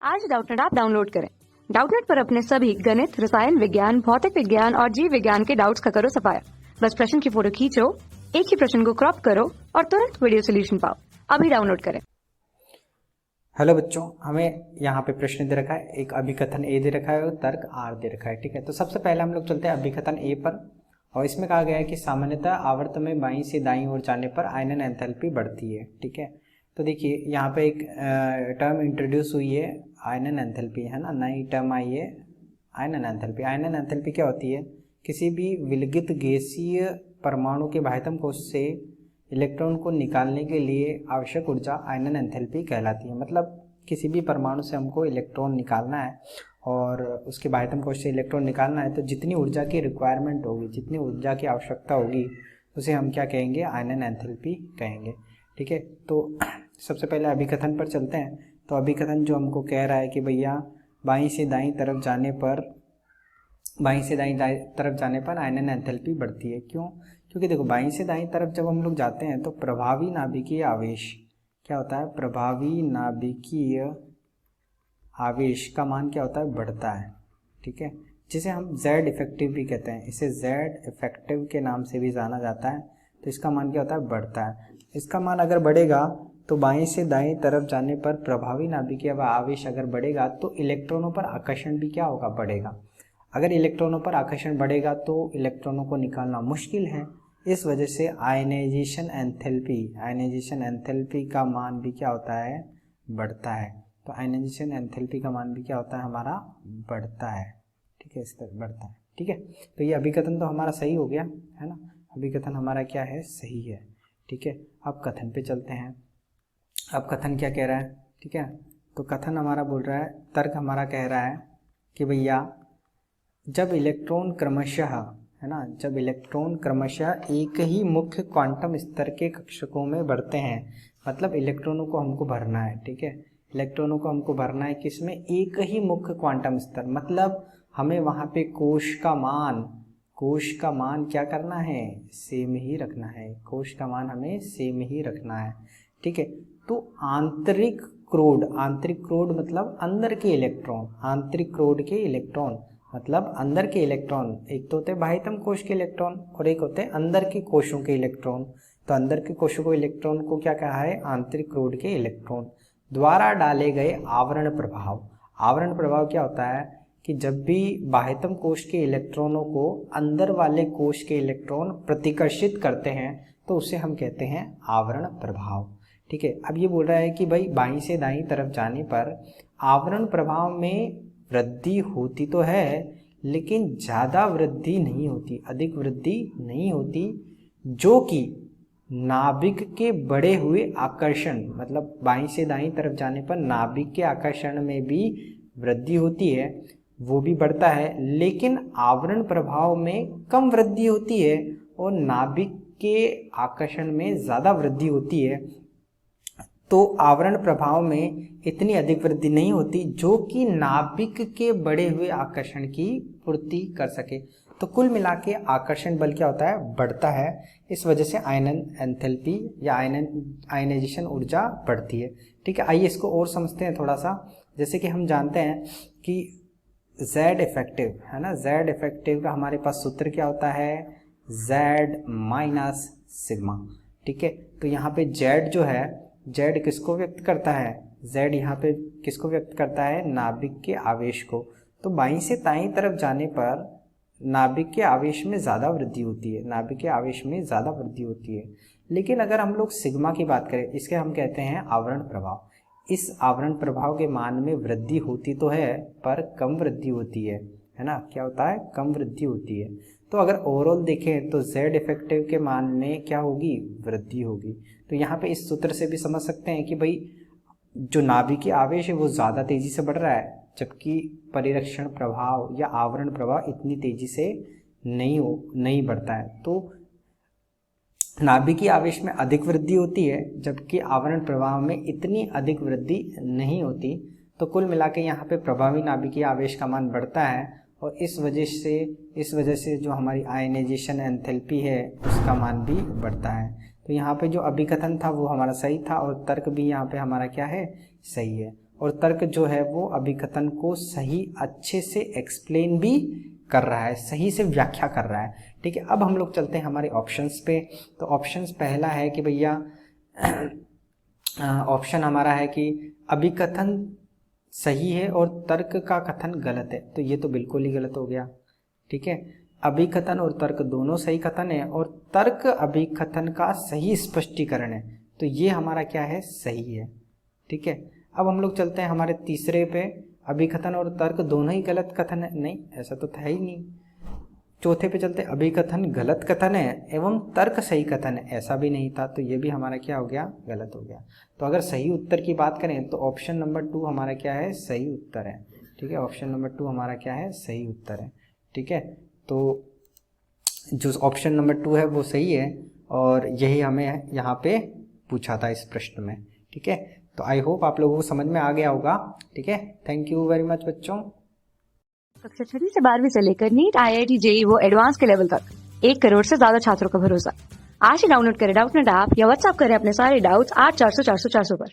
आज Doubtnut app download करें। Doubtnut पर अपने सभी गणित, रसायन विज्ञान, भौतिक विज्ञान और जीव विज्ञान के डाउट्स का करो सफाया। बस प्रश्न की फोटो खींचो, एक ही प्रश्न को क्रॉप करो और तुरंत वीडियो सोल्यूशन पाओ। अभी डाउनलोड करें। हेलो बच्चों, हमें यहाँ पे प्रश्न दे रखा है, एक अभिकथन ए दे रखा है और तर्क आर दे रखा है। ठीक है, तो सबसे पहले हम लोग चलते हैं अभिकथन ए पर। और इसमें कहा गया है कि सामान्यतः आवर्त में बाईं से दाईं ओर जाने पर आयनन एंथैल्पी बढ़ती है। ठीक है, तो देखिए यहाँ पे एक टर्म इंट्रोड्यूस हुई है, आयनन एंथैल्पी, है ना, नई टर्म आई है आयनन एंथैल्पी। आयनन एंथैल्पी क्या होती है? किसी भी विलगित गैसीय परमाणु के बाह्यतम कोश से इलेक्ट्रॉन को निकालने के लिए आवश्यक ऊर्जा आयनन एंथैल्पी कहलाती है। मतलब किसी भी परमाणु से हमको इलेक्ट्रॉन निकालना है और उसके बाह्यतम कोश से इलेक्ट्रॉन निकालना है, तो जितनी ऊर्जा की रिक्वायरमेंट होगी, जितनी ऊर्जा की आवश्यकता होगी, उसे हम क्या कहेंगे? आयनन एंथैल्पी कहेंगे। ठीक है, तो सबसे पहले अभिकथन पर चलते हैं। तो अभिकथन जो हमको कह रहा है कि भैया बाईं से दाईं तरफ जाने पर आयनन एंथैल्पी बढ़ती है। क्यों? क्योंकि देखो, बाईं से दाईं तरफ जब हम लोग जाते हैं तो प्रभावी नाभिकीय आवेश क्या होता है? प्रभावी नाभिकीय आवेश का मान क्या होता है? बढ़ता है। ठीक है, जिसे हम Z इफेक्टिव भी कहते हैं। इसे Z इफेक्टिव के नाम से भी जाना जाता है। तो इसका मान क्या होता है? बढ़ता है। इसका मान अगर बढ़ेगा तो बाईं से दाईं तरफ जाने पर प्रभावी नाभिकीय आवेश अगर बढ़ेगा तो इलेक्ट्रॉनों पर आकर्षण भी क्या होगा? बढ़ेगा। अगर इलेक्ट्रॉनों पर आकर्षण बढ़ेगा तो इलेक्ट्रॉनों को निकालना मुश्किल है। इस वजह से आयनाइजेशन एंथैल्पी का मान भी क्या होता है? बढ़ता है। तो आयनाइजेशन एंथैल्पी का मान भी क्या होता है? हमारा बढ़ता है। ठीक है, इस तरह बढ़ता है। ठीक है, तो ये अभिकथन तो हमारा सही हो गया, है ना। अभिकथन हमारा क्या है? सही है। ठीक है, अब कथन पे चलते हैं। अब कथन क्या कह रहा है? ठीक है, तो कथन हमारा बोल रहा है, तर्क हमारा कह रहा है कि भैया जब इलेक्ट्रॉन क्रमशः एक ही मुख्य क्वांटम स्तर के कक्षकों में बढ़ते हैं, मतलब इलेक्ट्रॉनों को हमको भरना है। ठीक है, इलेक्ट्रॉनों को हमको भरना है किसमें? एक ही मुख्य क्वांटम स्तर, मतलब हमें वहाँ पे कोश का मान क्या करना है? सेम ही रखना है। कोश का मान हमें सेम ही रखना है। ठीक है, तो आंतरिक क्रोड मतलब अंदर के इलेक्ट्रॉन, आंतरिक क्रोड के इलेक्ट्रॉन मतलब अंदर के इलेक्ट्रॉन, एक तो होते हैं बाह्यतम कोश के इलेक्ट्रॉन और एक होते हैं अंदर के कोशों के इलेक्ट्रॉन। तो अंदर के कोशों के इलेक्ट्रॉन को क्या कहा है? आंतरिक क्रोड के इलेक्ट्रॉन द्वारा डाले गए आवरण प्रभाव क्या होता है कि जब भी बाह्यतम कोश के इलेक्ट्रॉनों को अंदर वाले कोश के इलेक्ट्रॉन प्रतिकर्षित करते हैं तो उसे हम कहते हैं आवरण प्रभाव। ठीक है, अब ये बोल रहा है कि भाई बाईं से दाईं तरफ जाने पर आवरण प्रभाव में वृद्धि होती तो है, लेकिन ज़्यादा वृद्धि नहीं होती, अधिक वृद्धि नहीं होती, जो कि नाभिक के बढ़े हुए आकर्षण, मतलब बाईं से दाईं तरफ जाने पर नाभिक के आकर्षण में भी वृद्धि होती है, वो भी बढ़ता है, लेकिन आवरण प्रभाव में कम वृद्धि होती है और नाभिक के आकर्षण में ज़्यादा वृद्धि होती है। तो आवरण प्रभाव में इतनी अधिक वृद्धि नहीं होती जो कि नाभिक के बढ़े हुए आकर्षण की पूर्ति कर सके। तो कुल मिला के आकर्षण बल क्या होता है? बढ़ता है। इस वजह से आयनन एंथैल्पी या आयनाइजेशन ऊर्जा बढ़ती है। ठीक है, आइए इसको और समझते हैं थोड़ा सा। जैसे कि हम जानते हैं कि Z इफेक्टिव, है ना, Z इफेक्टिव का हमारे पास सूत्र क्या होता है? Z minus sigma. ठीक है, तो यहाँ पे Z जो है, Z किसको व्यक्त करता है? Z यहाँ पे किसको व्यक्त करता है? नाभिक के आवेश को। तो बाईं से दाईं तरफ जाने पर नाभिक के आवेश में ज़्यादा वृद्धि होती है, लेकिन अगर हम लोग सिग्मा की बात करें, इसके हम कहते हैं आवरण प्रभाव। इस आवरण प्रभाव के मान में वृद्धि होती तो है पर कम वृद्धि होती है ना। क्या होता है? कम वृद्धि होती है। तो अगर ओवरऑल देखें तो Z इफेक्टिव के मान में क्या होगी? वृद्धि होगी। तो यहाँ पे इस सूत्र से भी समझ सकते हैं कि भाई जो नाभिकीय आवेश है वो ज़्यादा तेजी से बढ़ रहा है, जबकि परिरक्षण प्रभाव या आवरण प्रभाव इतनी तेजी से नहीं बढ़ता है। तो नाभिकीय आवेश में अधिक वृद्धि होती है, जबकि आवरण प्रभाव में इतनी अधिक वृद्धि नहीं होती। तो कुल मिला के यहाँ पे प्रभावी नाभिकीय आवेश का मान बढ़ता है और इस वजह से जो हमारी आयनाइजेशन एंथैल्पी है उसका मान भी बढ़ता है। तो यहाँ पे जो अभिकथन था वो हमारा सही था और तर्क भी यहाँ पे हमारा क्या है? सही है। और तर्क जो है वो अभिकथन को सही अच्छे से एक्सप्लेन भी कर रहा है, सही से व्याख्या कर रहा है। ठीक है, अब हम लोग चलते हैं हमारे ऑप्शंस पे। तो ऑप्शंस पहला है कि भैया ऑप्शन हमारा है कि अभिकथन सही है और तर्क का कथन गलत है। तो ये तो बिल्कुल ही गलत हो गया। ठीक है, अभिकथन और तर्क दोनों सही कथन है और तर्क अभिकथन का सही स्पष्टीकरण है। तो ये हमारा क्या है, सही है। ठीक है, अब हम लोग चलते हैं हमारे तीसरे पे, अभिकथन और तर्क दोनों ही गलत कथन है। नहीं, ऐसा तो था ही नहीं। चौथे पे चलते, अभिकथन गलत कथन है एवं तर्क सही कथन है, ऐसा भी नहीं था। तो ये भी हमारा क्या हो गया, गलत हो गया। तो अगर सही उत्तर की बात करें तो ऑप्शन नंबर 2 हमारा क्या है, सही उत्तर है। ठीक है, ऑप्शन नंबर 2 हमारा क्या है, सही उत्तर है। ठीक है, तो जो ऑप्शन नंबर 2 है वो सही है और यही हमें यहाँ पे पूछा था इस प्रश्न में। ठीक है, तो आई होप आप लोगों को समझ में आ गया होगा। ठीक है, थैंक यू वेरी मच बच्चों। कक्षा 6वीं से 12वीं से लेकर नीट, IIT, JEE वो एडवांस के लेवल तक 1 करोड़ से ज्यादा छात्रों का भरोसा। आज ही डाउनलोड करें डाउटनेट ऐप या व्हाट्सएप करें अपने सारे डाउट्स 8400 400 400 पर।